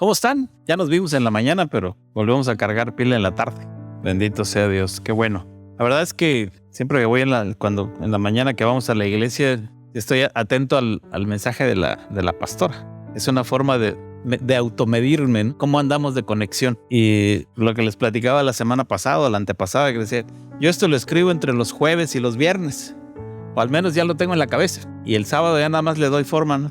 ¿Cómo están? Ya nos vimos en la mañana, pero volvemos a cargar pila en la tarde. Bendito sea Dios, qué bueno. La verdad es que siempre que voy en la mañana que vamos a la iglesia, estoy atento al mensaje de la pastora. Es una forma de automedirme, ¿no? Cómo andamos de conexión. Y lo que les platicaba la semana pasada o la antepasada, que decía, yo esto lo escribo entre los jueves y los viernes. O al menos ya lo tengo en la cabeza. Y el sábado ya nada más le doy forma, ¿no?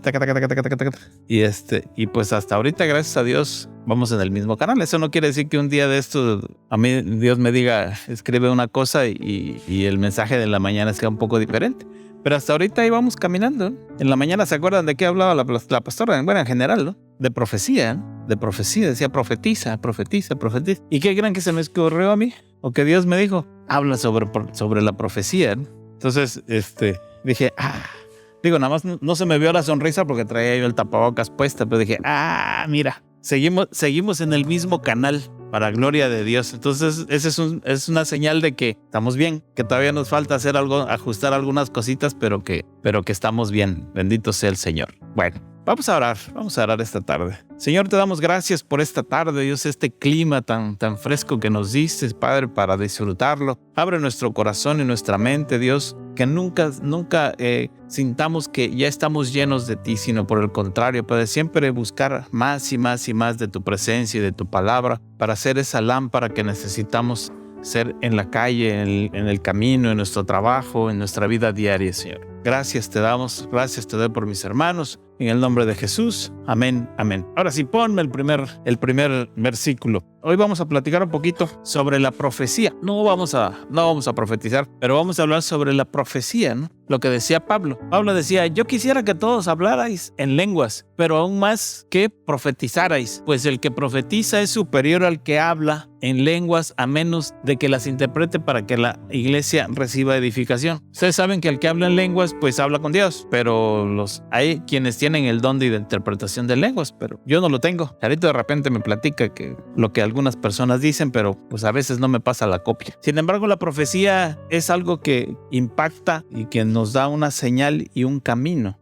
Y pues hasta ahorita, gracias a Dios, vamos en el mismo canal. Eso no quiere decir que un día de esto a mí Dios me diga, escribe una cosa y el mensaje de la mañana sea un poco diferente. Pero hasta ahorita ahí vamos caminando, ¿no? En la mañana, ¿se acuerdan de qué hablaba la pastora? Bueno, en general, ¿no? De profecía, ¿no? De profecía. Decía profetiza. ¿Y qué creen que se me ocurrió a mí? O que Dios me dijo, habla sobre la profecía, ¿no? Entonces, dije, nada más no se me vio la sonrisa porque traía yo el tapabocas puesta, pero dije, mira, seguimos en el mismo canal, para gloria de Dios. Entonces, es una señal de que estamos bien, que todavía nos falta hacer algo, ajustar algunas cositas, pero que estamos bien. Bendito sea el Señor. Bueno, vamos a orar esta tarde. Señor, te damos gracias por esta tarde, Dios, este clima tan fresco que nos diste, Padre, para disfrutarlo. Abre nuestro corazón y nuestra mente, Dios, que nunca sintamos que ya estamos llenos de ti, sino por el contrario, Padre, siempre buscar más y más y más de tu presencia y de tu palabra para ser esa lámpara que necesitamos ser en la calle, en el camino, en nuestro trabajo, en nuestra vida diaria, Señor. Gracias te doy por mis hermanos, en el nombre de Jesús. Amén, amén. Ahora sí, ponme el primer versículo. Hoy vamos a platicar un poquito sobre la profecía. No vamos a profetizar, pero vamos a hablar sobre la profecía, ¿no? Lo que decía Pablo. Pablo decía, yo quisiera que todos hablarais en lenguas, pero aún más que profetizarais, pues el que profetiza es superior al que habla en lenguas, a menos de que las interprete para que la iglesia reciba edificación. Ustedes saben que el que habla en lenguas, pues habla con Dios, pero hay quienes tienen el don de interpretación de lenguas, pero yo no lo tengo. Charito de repente me platica que lo que algunas personas dicen, pero pues a veces no me pasa la copia. Sin embargo, la profecía es algo que impacta y que nos da una señal y un camino.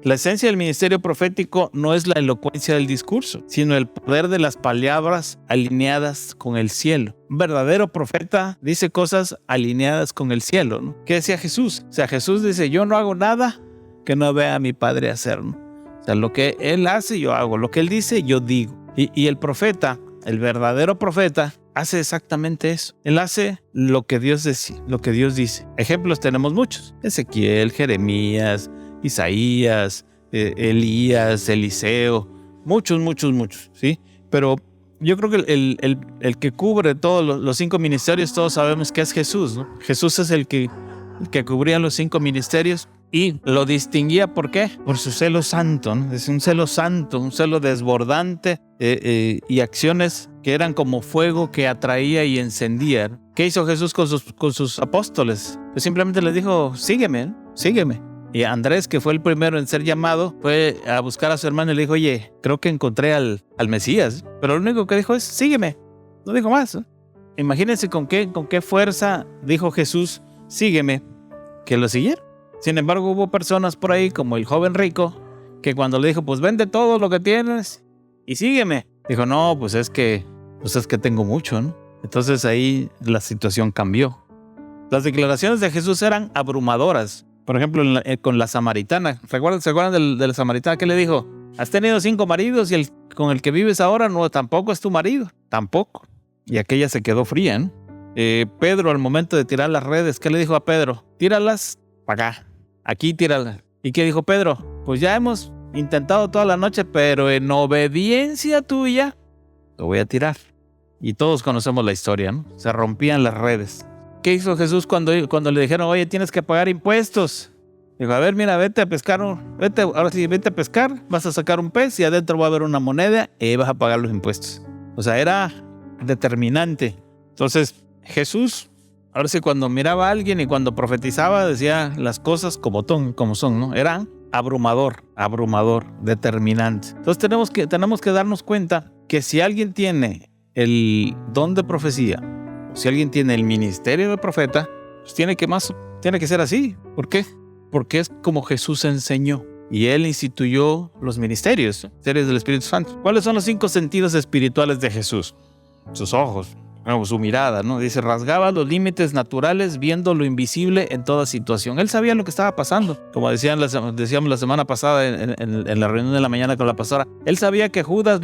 La esencia del ministerio profético no es la elocuencia del discurso, sino el poder de las palabras alineadas con el cielo. Un verdadero profeta dice cosas alineadas con el cielo, ¿no? ¿Qué decía Jesús? O sea, Jesús dice, yo no hago nada que no vea a mi Padre hacer, ¿no? O sea, lo que Él hace, yo hago. Lo que Él dice, yo digo. Y el profeta, el verdadero profeta, hace exactamente eso. Él hace lo que Dios dice. Ejemplos tenemos muchos. Ezequiel, Jeremías, Isaías, Elías, Eliseo, muchos, ¿sí? Pero yo creo que el que cubre todos los 5 ministerios, todos sabemos que es Jesús, ¿no? Jesús es el que cubría los 5 ministerios y lo distinguía, ¿por qué? Por su celo santo, ¿no? Es un celo santo, un celo desbordante y acciones que eran como fuego que atraía y encendía, ¿no? ¿Qué hizo Jesús con sus apóstoles? Pues simplemente les dijo, sígueme, ¿no? Sígueme. Y Andrés, que fue el primero en ser llamado, fue a buscar a su hermano y le dijo, oye, creo que encontré al Mesías. Pero lo único que dijo es, sígueme. No dijo más, ¿eh? Imagínense con qué fuerza dijo Jesús, sígueme, que lo siguieron. Sin embargo, hubo personas por ahí, como el joven rico, que cuando le dijo, pues vende todo lo que tienes y sígueme, dijo, no, pues es que tengo mucho, ¿no? Entonces ahí la situación cambió. Las declaraciones de Jesús eran abrumadoras. Por ejemplo, con la samaritana. ¿Se acuerdan de la samaritana? ¿Qué le dijo? Has tenido 5 maridos y el con el que vives ahora tampoco es tu marido. Tampoco. Y aquella se quedó fría, ¿no? Pedro, al momento de tirar las redes, ¿qué le dijo a Pedro? Tíralas para acá. Aquí tíralas. ¿Y qué dijo Pedro? Pues ya hemos intentado toda la noche, pero en obediencia tuya lo voy a tirar. Y todos conocemos la historia, ¿no? Se rompían las redes. ¿Qué hizo Jesús cuando le dijeron, oye, tienes que pagar impuestos? Dijo, a ver, mira, vete a pescar, vete a pescar, vas a sacar un pez y adentro va a haber una moneda y vas a pagar los impuestos. O sea, era determinante. Entonces, Jesús, ahora sí, cuando miraba a alguien y cuando profetizaba, decía las cosas como son, ¿no? Era abrumador, determinante. Entonces, tenemos que darnos cuenta que si alguien tiene el don de profecía, si alguien tiene el ministerio de profeta, pues tiene que ser así. ¿Por qué? Porque es como Jesús enseñó. Y Él instituyó los ministerios, seres del Espíritu Santo. ¿Cuáles son los 5 sentidos espirituales de Jesús? Sus ojos, su mirada, ¿no? Dice, rasgaba los límites naturales viendo lo invisible en toda situación. Él sabía lo que estaba pasando. Como decíamos la semana pasada en la reunión de la mañana con la pastora, Él sabía que Judas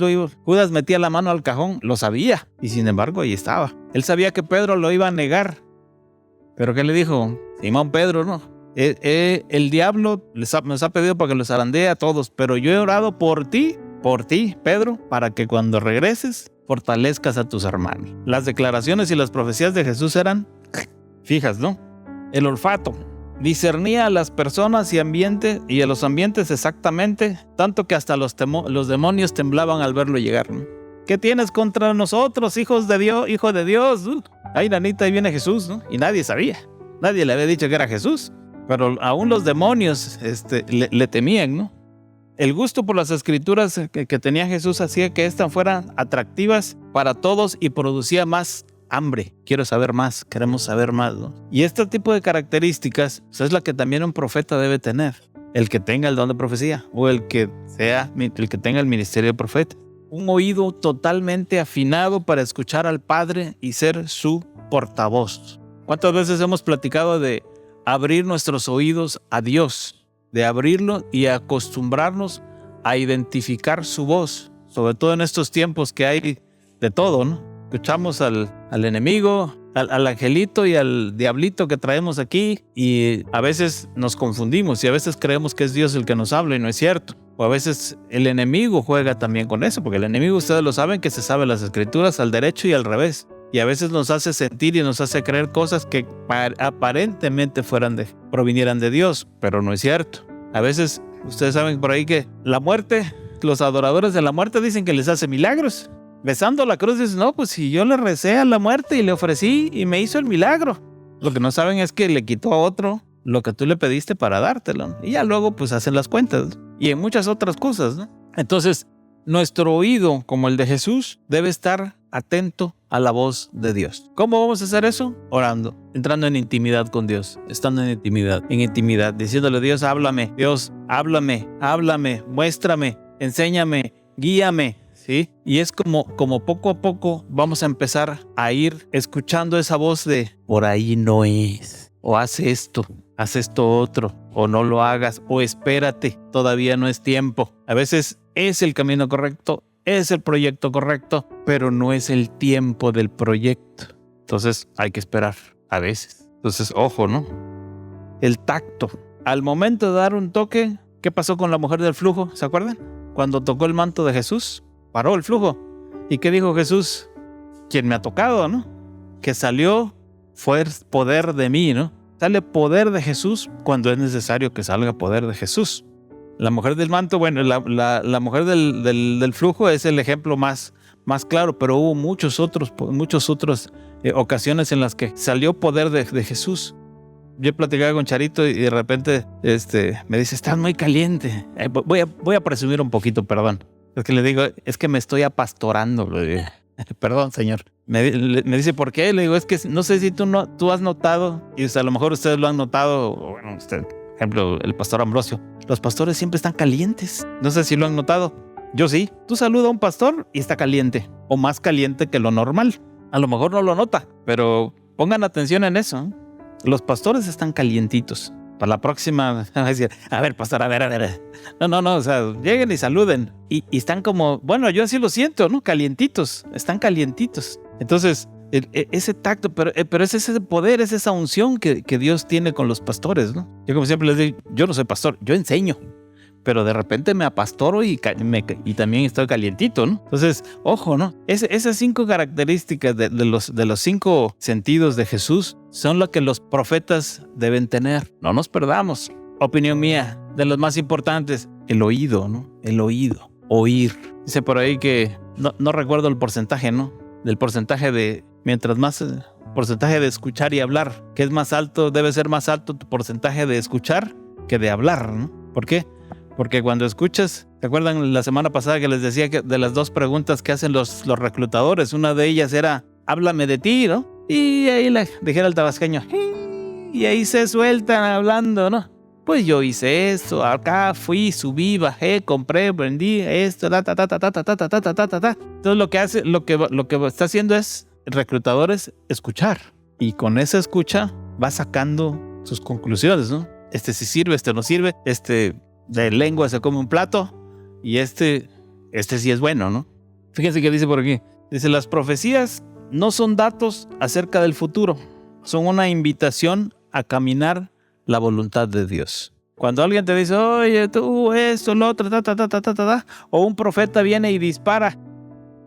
metía la mano al cajón, lo sabía. Y sin embargo, ahí estaba. Él sabía que Pedro lo iba a negar. ¿Pero qué le dijo? Simón Pedro, ¿no? El diablo nos ha pedido para que los zarandee a todos, pero yo he orado por ti, Pedro, para que cuando regreses fortalezcas a tus hermanos. Las declaraciones y las profecías de Jesús eran fijas, ¿no? El olfato. Discernía a las personas y a los ambientes exactamente, tanto que hasta los demonios temblaban al verlo llegar, ¿no? ¿Qué tienes contra nosotros, hijo de Dios? Ay, nanita, ahí viene Jesús, ¿no? Y nadie sabía. Nadie le había dicho que era Jesús. Pero aún los demonios le temían, ¿no? El gusto por las escrituras que tenía Jesús hacía que éstas fueran atractivas para todos y producía más hambre. Quiero saber más, queremos saber más, ¿no? Y este tipo de características es la que también un profeta debe tener. El que tenga el don de profecía o el que tenga el ministerio de profeta. Un oído totalmente afinado para escuchar al Padre y ser su portavoz. ¿Cuántas veces hemos platicado de abrir nuestros oídos a Dios, de abrirlo y acostumbrarnos a identificar su voz, sobre todo en estos tiempos que hay de todo, ¿no? Escuchamos al enemigo, al angelito y al diablito que traemos aquí y a veces nos confundimos y a veces creemos que es Dios el que nos habla y no es cierto. O a veces el enemigo juega también con eso, porque el enemigo, ustedes lo saben, que se sabe las escrituras al derecho y al revés. Y a veces nos hace sentir y nos hace creer cosas que aparentemente provinieran de Dios, pero no es cierto. A veces ustedes saben por ahí que la muerte, los adoradores de la muerte dicen que les hace milagros. Besando la cruz dicen, no, pues si yo le recé a la muerte y le ofrecí y me hizo el milagro. Lo que no saben es que le quitó a otro lo que tú le pediste para dártelo. Y ya luego pues hacen las cuentas. Y en muchas otras cosas, ¿no? Entonces, nuestro oído, como el de Jesús, debe estar atento a la voz de Dios. ¿Cómo vamos a hacer eso? Orando, entrando en intimidad con Dios, estando en intimidad, diciéndole, Dios, háblame, muéstrame, enséñame, guíame, ¿sí? Y es como poco a poco vamos a empezar a ir escuchando esa voz de, por ahí no es, o haz esto otro, o no lo hagas, o espérate, todavía no es tiempo. A veces es el camino correcto, es el proyecto correcto, pero no es el tiempo del proyecto. Entonces hay que esperar a veces. Entonces, ojo, ¿no? El tacto. Al momento de dar un toque, ¿qué pasó con la mujer del flujo? ¿Se acuerdan? Cuando tocó el manto de Jesús, paró el flujo. ¿Y qué dijo Jesús? ¿Quién me ha tocado, no? Que salió fue poder de mí, ¿no? Sale poder de Jesús cuando es necesario que salga poder de Jesús. La mujer del manto, bueno, la mujer del flujo es el ejemplo más claro, pero hubo muchas otras ocasiones en las que salió poder de Jesús. Yo platicaba con Charito y de repente me dice, estás muy caliente. Voy a presumir un poquito, perdón. Es que le digo, es que me estoy apastorando. Perdón, señor. Me dice, ¿por qué? Le digo, es que no sé si tú has notado, y a lo mejor ustedes lo han notado, bueno, por ejemplo, el pastor Ambrosio. Los pastores siempre están calientes. No sé si lo han notado. Yo sí. Tú saludas a un pastor y está caliente. O más caliente que lo normal. A lo mejor no lo nota, pero pongan atención en eso. Los pastores están calientitos. Para la próxima, a ver, pastor, a ver. No, o sea, lleguen y saluden. Y están como, bueno, yo así lo siento, ¿no? Calientitos. Están calientitos. Entonces, ese tacto, pero es ese poder, es esa unción que Dios tiene con los pastores, ¿no? Yo como siempre les digo, yo no soy pastor, yo enseño, pero de repente me apastoro y también estoy calientito, ¿no? Entonces, ojo, ¿no? Esas 5 características de los 5 sentidos de Jesús son lo que los profetas deben tener. No nos perdamos. Opinión mía, de los más importantes, el oído, ¿no? El oído, oír. Dice por ahí que, no recuerdo el porcentaje, ¿no? Del porcentaje de, mientras más porcentaje de escuchar y hablar, que es más alto, debe ser más alto tu porcentaje de escuchar que de hablar, ¿no? ¿Por qué? Porque cuando escuchas, ¿se acuerdan la semana pasada que les decía que de las 2 preguntas que hacen los reclutadores? Una de ellas era, háblame de ti, ¿no? Y ahí le dijera el tabasqueño, y ahí se sueltan hablando, ¿no? Pues yo hice esto, acá fui, subí, bajé, compré, vendí esto, ta, ta, ta, ta, ta, ta, ta, ta, ta, ta, ta, ta. Entonces lo que está haciendo es, el reclutador es escuchar. Y con esa escucha va sacando sus conclusiones, ¿no? Este sí sirve, este no sirve, este de lengua se come un plato y este sí es bueno, ¿no? Fíjense que dice por aquí. Dice, las profecías no son datos acerca del futuro, son una invitación a caminar la voluntad de Dios. Cuando alguien te dice, oye, tú, esto, lo otro, o un profeta viene y dispara,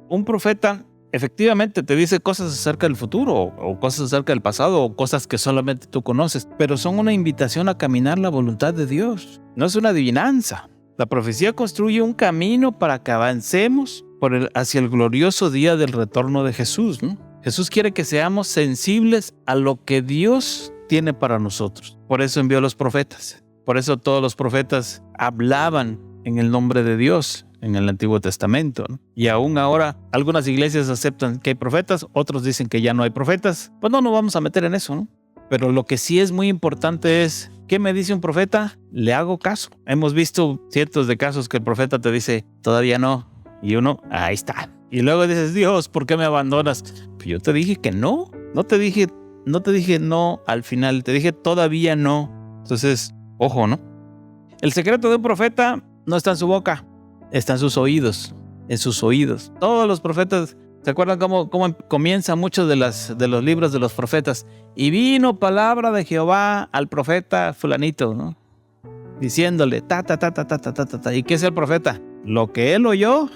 un profeta efectivamente te dice cosas acerca del futuro, o cosas acerca del pasado, o cosas que solamente tú conoces, pero son una invitación a caminar la voluntad de Dios. No es una adivinanza. La profecía construye un camino para que avancemos hacia el glorioso día del retorno de Jesús, ¿no? Jesús quiere que seamos sensibles a lo que Dios tiene para nosotros. Por eso envió a los profetas. Por eso todos los profetas hablaban en el nombre de Dios en el Antiguo Testamento, ¿no? Y aún ahora algunas iglesias aceptan que hay profetas, otros dicen que ya no hay profetas. Pues no nos vamos a meter en eso, ¿no? Pero lo que sí es muy importante es, ¿qué me dice un profeta? Le hago caso. Hemos visto cientos de casos que el profeta te dice, todavía no. Y uno, ahí está. Y luego dices, Dios, ¿por qué me abandonas? Pues yo te dije que no. No te dije no al final. Te dije todavía no. Entonces, ojo, ¿no? El secreto de un profeta no está en su boca. Está en sus oídos. En sus oídos. Todos los profetas, ¿se acuerdan cómo comienzan muchos de los libros de los profetas? Y vino palabra de Jehová al profeta fulanito, ¿no? Diciéndole, ta. ¿Y qué es el profeta? Lo que él oyó,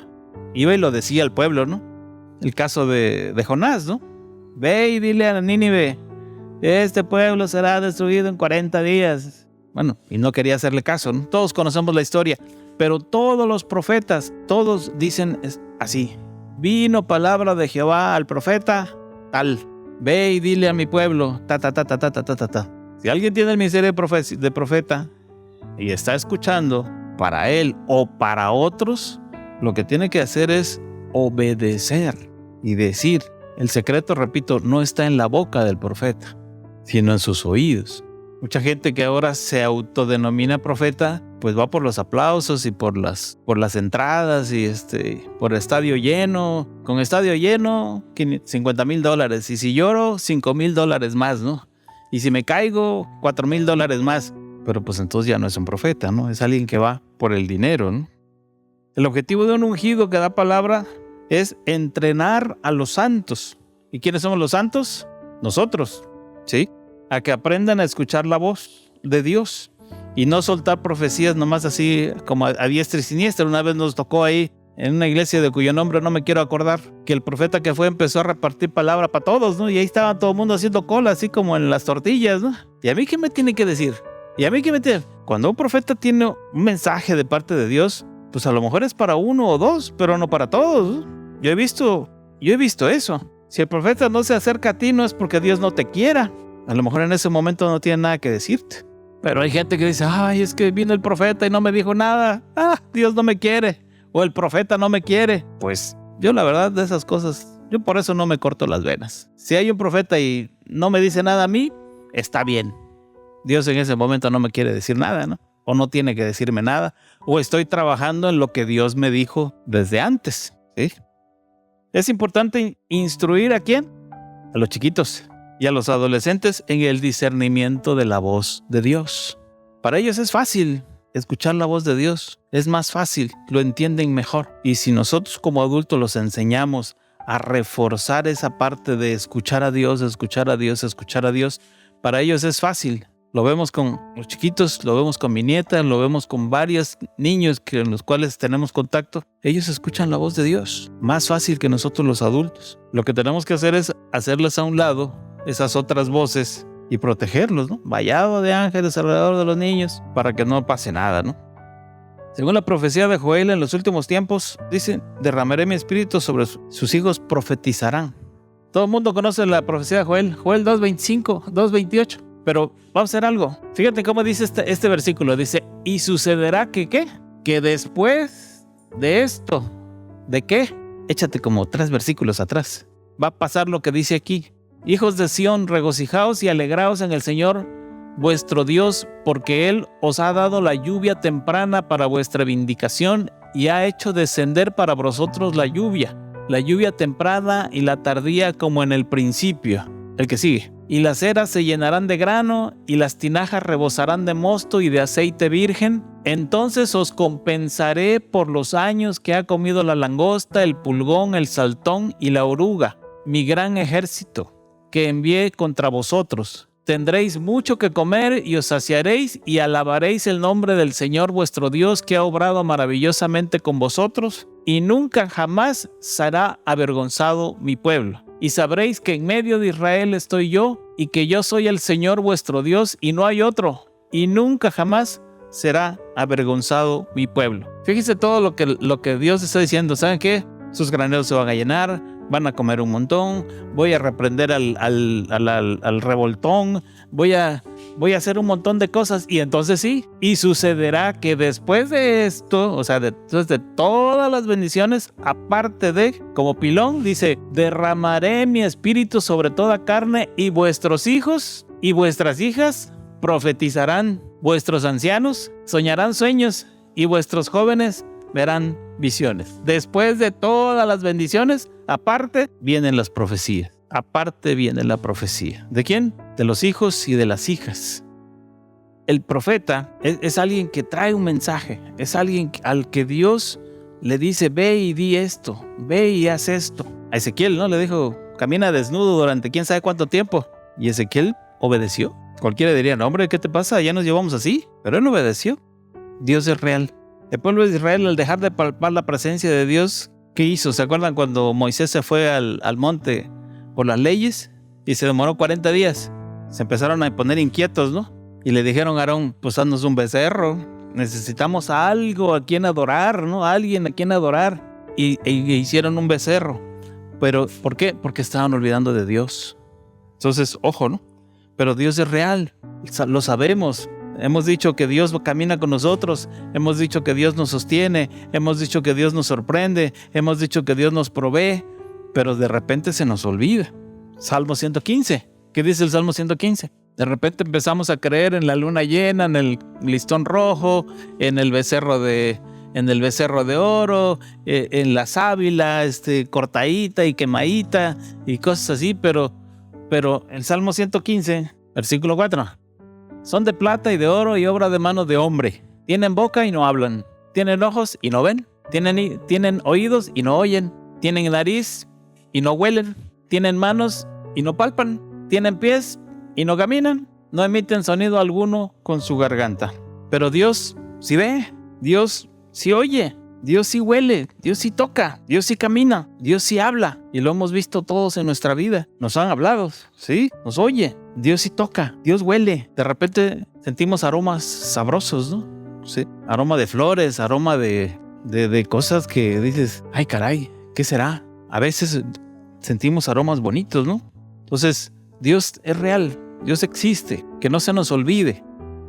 iba y lo decía al pueblo, ¿no? El caso de Jonás, ¿no? Ve y dile a Nínive, este pueblo será destruido en 40 días. Bueno, y no quería hacerle caso, ¿no? Todos conocemos la historia, pero todos los profetas, todos dicen así. Vino palabra de Jehová al profeta, tal. Ve y dile a mi pueblo, ta. Si alguien tiene el ministerio de profeta y está escuchando para él o para otros, lo que tiene que hacer es obedecer y decir. El secreto, repito, no está en la boca del profeta, sino en sus oídos. Mucha gente que ahora se autodenomina profeta, pues va por los aplausos y por las entradas y por estadio lleno. Con estadio lleno, $50,000. Y si lloro, $5,000 más, ¿no? Y si me caigo, $4,000 más. Pero pues entonces ya no es un profeta, ¿no? Es alguien que va por el dinero, ¿no? El objetivo de un ungido que da palabra es entrenar a los santos. ¿Y quiénes somos los santos? Nosotros, ¿sí? A que aprendan a escuchar la voz de Dios y no soltar profecías nomás así como a diestra y siniestra. Una vez nos tocó ahí en una iglesia de cuyo nombre no me quiero acordar, que el profeta que fue empezó a repartir palabra para todos, ¿no? Y ahí estaba todo el mundo haciendo cola, así como en las tortillas, ¿no? ¿Y a mí qué me tiene que decir? ¿Y a mí qué me tiene? Cuando un profeta tiene un mensaje de parte de Dios, pues a lo mejor es para uno o dos, pero no para todos. Yo he visto eso. Si el profeta no se acerca a ti, no es porque Dios no te quiera. A lo mejor en ese momento no tiene nada que decirte. Pero hay gente que dice, ay, es que vino el profeta y no me dijo nada. Dios no me quiere. O el profeta no me quiere. Pues yo la verdad de esas cosas, yo por eso no me corto las venas. Si hay un profeta y no me dice nada a mí, está bien. Dios en ese momento no me quiere decir nada, ¿no? O no tiene que decirme nada. O estoy trabajando en lo que Dios me dijo desde antes, ¿sí? Es importante instruir ¿a quién? A los chiquitos y a los adolescentes en el discernimiento de la voz de Dios. Para ellos es fácil escuchar la voz de Dios. Es más fácil, lo entienden mejor. Y si nosotros como adultos los enseñamos a reforzar esa parte de escuchar a Dios, para ellos es fácil. Lo vemos con los chiquitos, lo vemos con mi nieta, lo vemos con varios niños con los cuales tenemos contacto. Ellos escuchan la voz de Dios, más fácil que nosotros los adultos. Lo que tenemos que hacer es hacerles a un lado esas otras voces y protegerlos, ¿no? Vallado de ángeles alrededor de los niños para que no pase nada, ¿no? Según la profecía de Joel, en los últimos tiempos, dice, derramaré mi espíritu sobre sus hijos, profetizarán. Todo el mundo conoce la profecía de Joel, Joel 2:25, 2:28. Pero vamos a hacer algo. Fíjate cómo dice este versículo. Dice, y sucederá que ¿qué? Que después de esto, ¿de qué? Échate como 3 versículos atrás. Va a pasar lo que dice aquí. Hijos de Sión, regocijaos y alegraos en el Señor, vuestro Dios, porque Él os ha dado la lluvia temprana para vuestra vindicación y ha hecho descender para vosotros la lluvia temprana y la tardía como en el principio. El que sigue. Y las eras se llenarán de grano y las tinajas rebosarán de mosto y de aceite virgen. Entonces os compensaré por los años que ha comido la langosta, el pulgón, el saltón y la oruga, mi gran ejército, que envié contra vosotros. Tendréis mucho que comer y os saciaréis y alabaréis el nombre del Señor vuestro Dios, que ha obrado maravillosamente con vosotros, y nunca jamás será avergonzado mi pueblo. Y sabréis que en medio de Israel estoy yo, y que yo soy el Señor vuestro Dios, y no hay otro, y nunca jamás será avergonzado mi pueblo. Fíjense todo lo que Dios está diciendo. ¿Saben qué? Sus graneros se van a llenar, van a comer un montón, voy a reprender al revoltón, voy a hacer un montón de cosas. Y entonces sí, y sucederá que después de esto, o sea, después de todas las bendiciones, aparte de, como pilón, dice, derramaré mi espíritu sobre toda carne, y vuestros hijos y vuestras hijas profetizarán, vuestros ancianos soñarán sueños, y vuestros jóvenes verán visiones. Después de todas las bendiciones, aparte vienen las profecías. Aparte viene la profecía. ¿De quién? De los hijos y de las hijas. El profeta es alguien que trae un mensaje. Es alguien al que Dios le dice, ve y di esto, ve y haz esto. A Ezequiel, ¿no? Le dijo, camina desnudo durante quién sabe cuánto tiempo. Y Ezequiel obedeció. Cualquiera diría, no, hombre, ¿qué te pasa? Ya nos llevamos así. Pero él obedeció. Dios es real. El pueblo de Israel, al dejar de palpar la presencia de Dios, ¿qué hizo? ¿Se acuerdan cuando Moisés se fue al monte por las leyes y se demoró 40 días? Se empezaron a poner inquietos, ¿no? Y le dijeron a Aarón, pues haznos un becerro. Necesitamos algo a quien adorar, ¿no? Alguien a quien adorar. Y hicieron un becerro. ¿Pero por qué? Porque estaban olvidando de Dios. Entonces, ojo, ¿no? Pero Dios es real. Lo sabemos. Hemos dicho que Dios camina con nosotros, hemos dicho que Dios nos sostiene, hemos dicho que Dios nos sorprende, hemos dicho que Dios nos provee, pero de repente se nos olvida. Salmo 115, ¿qué dice el Salmo 115? De repente empezamos a creer en la luna llena, en el listón rojo, en el becerro de oro, en la sábila cortadita y quemadita y cosas así, pero el Salmo 115, versículo 4. Son de plata y de oro y obra de mano de hombre. Tienen boca y no hablan. Tienen ojos y no ven. Tienen oídos y no oyen. Tienen nariz y no huelen. Tienen manos y no palpan. Tienen pies y no caminan. No emiten sonido alguno con su garganta. Pero Dios sí ve. Dios sí oye. Dios sí huele, Dios sí toca, Dios sí camina, Dios sí habla. Y lo hemos visto todos en nuestra vida. Nos han hablado, ¿sí? Nos oye. Dios sí toca, Dios huele. De repente sentimos aromas sabrosos, ¿no? Sí. Aroma de flores, aroma de cosas que dices, ay caray, ¿qué será? A veces sentimos aromas bonitos, ¿no? Entonces, Dios es real, Dios existe, que no se nos olvide.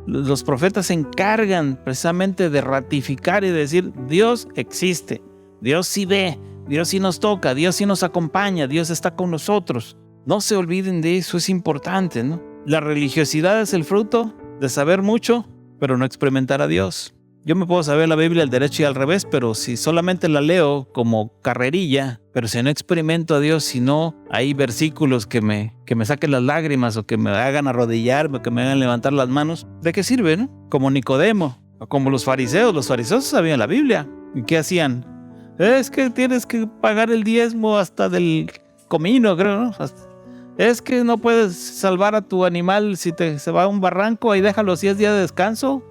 Los profetas se encargan precisamente de ratificar y decir, Dios existe, Dios sí ve, Dios sí nos toca, Dios sí nos acompaña, Dios está con nosotros. No se olviden de eso, es importante, ¿no? La religiosidad es el fruto de saber mucho, pero no experimentar a Dios. Yo me puedo saber la Biblia al derecho y al revés, pero si solamente la leo como carrerilla, pero si no experimento a Dios, si no hay versículos que me saquen las lágrimas o que me hagan arrodillarme o que me hagan levantar las manos, ¿de qué sirve, no? Como Nicodemo o como los fariseos sabían la Biblia. ¿Y qué hacían? Es que tienes que pagar el diezmo hasta del comino, creo, ¿no? Es que no puedes salvar a tu animal si se va a un barranco y déjalo si es día de descanso.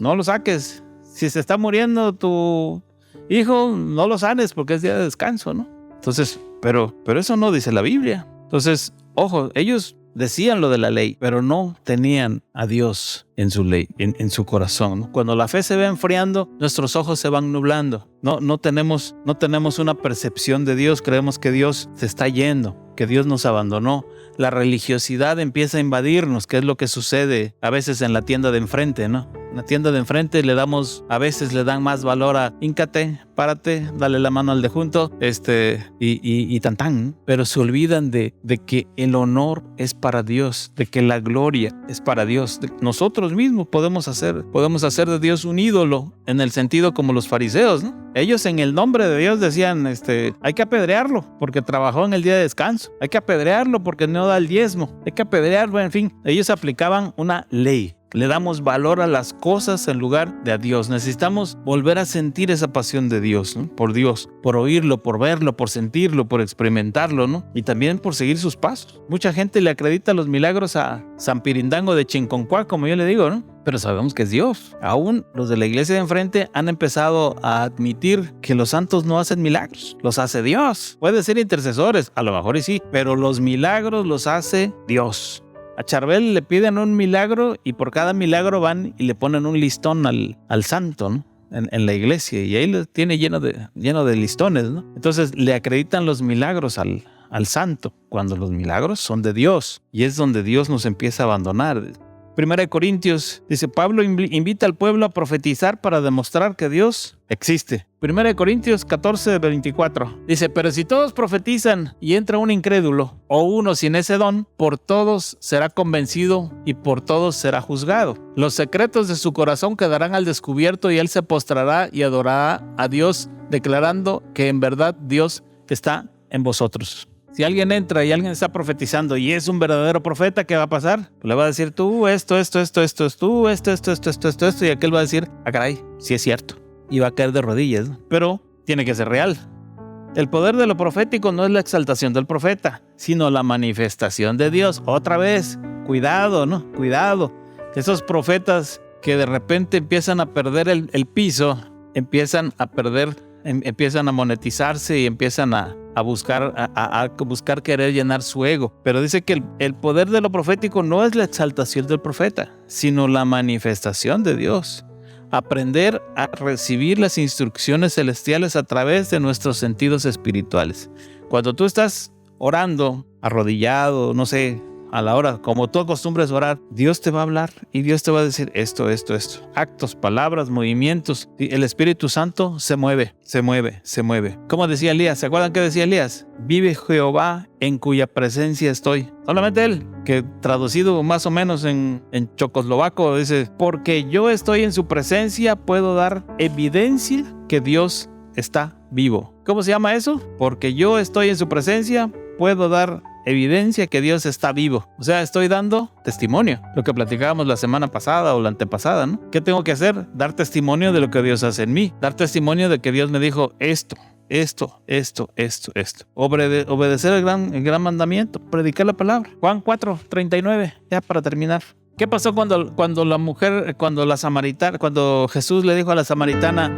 No lo saques. Si se está muriendo tu hijo, no lo sanes porque es día de descanso, ¿no? Entonces, pero eso no dice la Biblia. Entonces, ojo, ellos decían lo de la ley, pero no tenían a Dios en su ley, en su corazón, ¿no? Cuando la fe se va enfriando, nuestros ojos se van nublando. No tenemos una percepción de Dios. Creemos que Dios se está yendo, que Dios nos abandonó. La religiosidad empieza a invadirnos, que es lo que sucede a veces en la tienda de enfrente, ¿no? En la tienda de enfrente a veces le dan más valor a híncate, párate, dale la mano al de junto, y tan tan. Pero se olvidan de que el honor es para Dios, de que la gloria es para Dios. Nosotros mismos podemos hacer de Dios un ídolo, en el sentido como los fariseos, ¿no? Ellos en el nombre de Dios decían, hay que apedrearlo porque trabajó en el día de descanso. Hay que apedrearlo porque no da el diezmo. Hay que apedrearlo, en fin. Ellos aplicaban una ley. Le damos valor a las cosas en lugar de a Dios. Necesitamos volver a sentir esa pasión de Dios, ¿no? Por oírlo, por verlo, por sentirlo, por experimentarlo, ¿no? Y también por seguir sus pasos. Mucha gente le acredita los milagros a San Pirindango de Chinconcuá, como yo le digo, ¿no? Pero sabemos que es Dios. Aún los de la iglesia de enfrente han empezado a admitir que los santos no hacen milagros, los hace Dios. Puede ser intercesores, a lo mejor y sí, pero los milagros los hace Dios. A Charbel le piden un milagro y por cada milagro van y le ponen un listón al santo, ¿no? En la iglesia, y ahí lo tiene lleno de listones, ¿no? Entonces le acreditan los milagros al santo, cuando los milagros son de Dios, y es donde Dios nos empieza a abandonar. Primera de Corintios, dice, Pablo invita al pueblo a profetizar para demostrar que Dios existe. Primera de Corintios 14:24, dice, pero si todos profetizan y entra un incrédulo o uno sin ese don, por todos será convencido y por todos será juzgado. Los secretos de su corazón quedarán al descubierto y él se postrará y adorará a Dios, declarando que en verdad Dios está en vosotros. Si alguien entra y alguien está profetizando y es un verdadero profeta, ¿qué va a pasar? Pues le va a decir, tú esto, tú esto, y aquel va a decir, ah, caray, sí es cierto. Y va a caer de rodillas, ¿no? Pero tiene que ser real. El poder de lo profético no es la exaltación del profeta, sino la manifestación de Dios. Otra vez, cuidado, ¿no? Cuidado. Esos profetas que de repente empiezan a perder el piso, empiezan a monetizarse y empiezan a buscar querer llenar su ego. Pero dice que el poder de lo profético no es la exaltación del profeta, sino la manifestación de Dios. Aprender a recibir las instrucciones celestiales a través de nuestros sentidos espirituales. Cuando tú estás orando, arrodillado, no sé, a la hora, como tú acostumbres orar, Dios te va a hablar y Dios te va a decir esto. Actos, palabras, movimientos. Y el Espíritu Santo se mueve. Como decía Elías, ¿se acuerdan qué decía Elías? Vive Jehová en cuya presencia estoy. Solamente él, que traducido más o menos en checoslovaco, dice, porque yo estoy en su presencia, puedo dar evidencia que Dios está vivo. ¿Cómo se llama eso? Porque yo estoy en su presencia, puedo dar evidencia que Dios está vivo. O sea, estoy dando testimonio. Lo que platicábamos la semana pasada o la antepasada, ¿no? ¿Qué tengo que hacer? Dar testimonio de lo que Dios hace en mí. Dar testimonio de que Dios me dijo esto. Obedecer el gran mandamiento. Predicar la palabra. Juan 4:39. Ya para terminar. ¿Qué pasó cuando Jesús le dijo a la samaritana,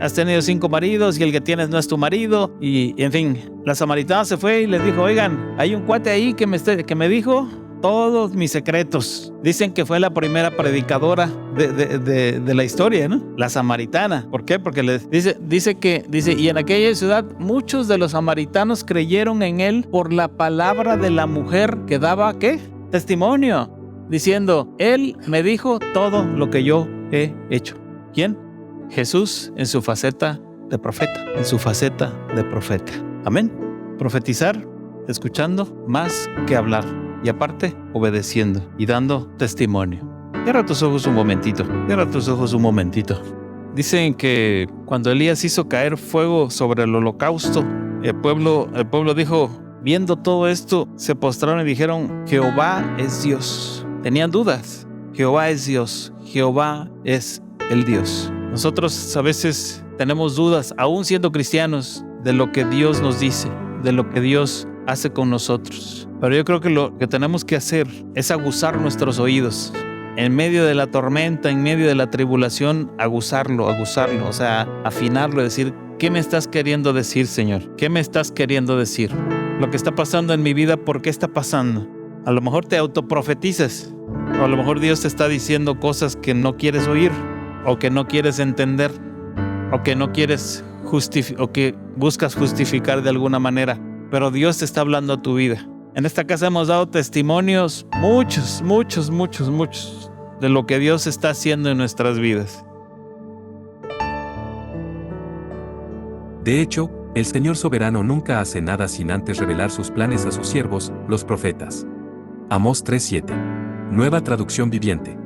has tenido 5 maridos y el que tienes no es tu marido? Y en fin, la samaritana se fue y les dijo, oigan, hay un cuate ahí que me dijo todos mis secretos. Dicen que fue la primera predicadora de la historia, ¿no? La samaritana. ¿Por qué? Porque dice, y en aquella ciudad muchos de los samaritanos creyeron en él por la palabra de la mujer que daba, ¿qué? Testimonio. Diciendo, él me dijo todo lo que yo he hecho. ¿Quién? Jesús en su faceta de profeta. Amén. Profetizar, escuchando más que hablar. Y aparte, obedeciendo y dando testimonio. Cierra tus ojos un momentito. Dicen que cuando Elías hizo caer fuego sobre el holocausto, el pueblo dijo, viendo todo esto, se postraron y dijeron, Jehová es Dios. Tenían dudas. Jehová es Dios. Jehová es el Dios. Nosotros a veces tenemos dudas, aún siendo cristianos, de lo que Dios nos dice, de lo que Dios hace con nosotros. Pero yo creo que lo que tenemos que hacer es aguzar nuestros oídos. En medio de la tormenta, en medio de la tribulación, aguzarlo, o sea, afinarlo y decir, ¿qué me estás queriendo decir, Señor? ¿Qué me estás queriendo decir? Lo que está pasando en mi vida, ¿por qué está pasando? A lo mejor te autoprofetizas, o a lo mejor Dios te está diciendo cosas que no quieres oír, o que no quieres entender, o que no quieres o que buscas justificar de alguna manera. Pero Dios te está hablando a tu vida. En esta casa hemos dado testimonios, muchos, de lo que Dios está haciendo en nuestras vidas. De hecho, el Señor soberano nunca hace nada sin antes revelar sus planes a sus siervos, los profetas. Amós 3:7. Nueva traducción viviente.